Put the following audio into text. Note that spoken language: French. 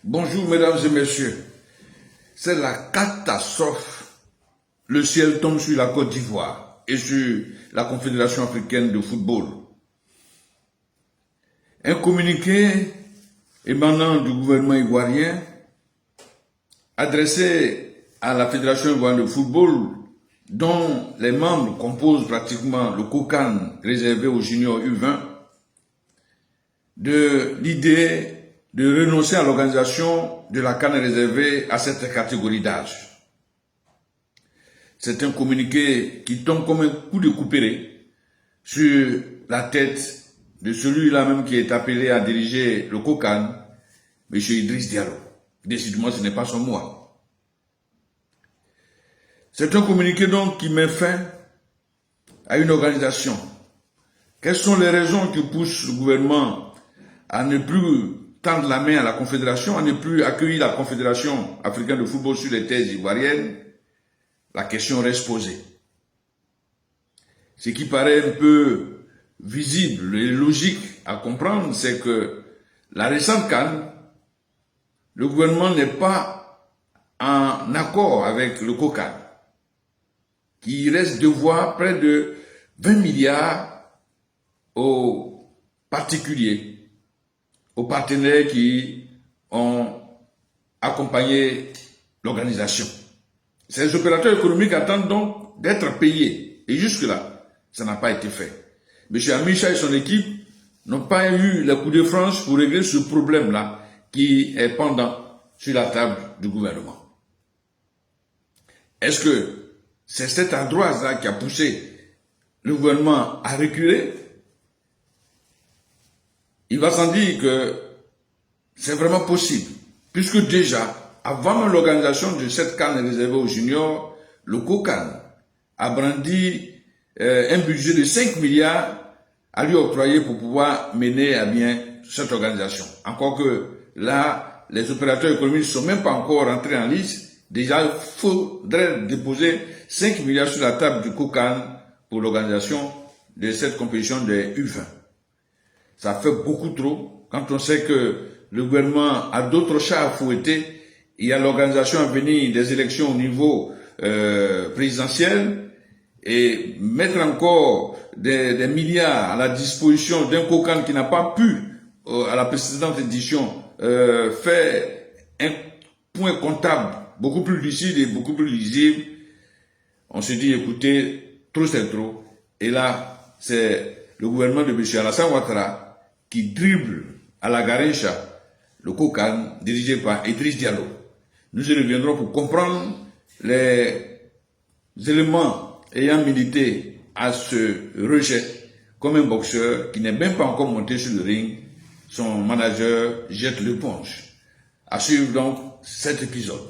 Bonjour mesdames et messieurs, c'est la catastrophe. Le ciel tombe sur la Côte d'Ivoire et sur la Confédération africaine de football. Un communiqué émanant du gouvernement ivoirien adressé à la Fédération ivoirienne de football dont les membres composent pratiquement le COCAN réservé aux juniors U20 de l'idée de renoncer à l'organisation de la CAN réservée à cette catégorie d'âge. C'est un communiqué qui tombe comme un coup de couperet sur la tête de celui-là même qui est appelé à diriger le COCAN, M. Idriss Diallo. Décidément, ce n'est pas son moi. C'est un communiqué donc qui met fin à une organisation. Quelles sont les raisons qui poussent le gouvernement à ne plus tendre la main à la Confédération, à ne plus accueillir la Confédération africaine de football sur les terres ivoiriennes? La question reste posée. Ce qui paraît un peu visible et logique à comprendre, c'est que la récente CAN, le gouvernement n'est pas en accord avec le COCAN, qui reste devoir près de 20 milliards aux particuliers, aux partenaires qui ont accompagné l'organisation. Ces opérateurs économiques attendent donc d'être payés. Et jusque-là, ça n'a pas été fait. M. Amicha et son équipe n'ont pas eu le coup de franche pour régler ce problème-là qui est pendant sur la table du gouvernement. Est-ce que c'est cette ardoise-là qui a poussé le gouvernement à reculer? Il va sans dire que c'est vraiment possible, puisque déjà, avant même l'organisation de cette CAN réservée aux juniors, le COCAN a brandi un budget de 5 milliards à lui octroyer pour pouvoir mener à bien cette organisation. Encore que là, les opérateurs économiques ne sont même pas encore rentrés en lice. Déjà, il faudrait déposer 5 milliards sur la table du COCAN pour l'organisation de cette compétition des U20. Ça fait beaucoup trop quand on sait que le gouvernement a d'autres chats à fouetter. Il y a l'organisation à venir des élections au niveau présidentiel et mettre encore des milliards à la disposition d'un COCAN qui n'a pas pu, à la précédente édition, faire un point comptable beaucoup plus lucide et beaucoup plus lisible. On se dit, écoutez, trop c'est trop. Et là, c'est le gouvernement de M. Alassane Ouattara qui dribble à la Garincha le COCAN dirigé par Idriss Diallo. Nous y reviendrons pour comprendre les éléments ayant milité à ce rejet, comme un boxeur qui n'est même pas encore monté sur le ring, son manager jette l'éponge. À suivre donc cet épisode.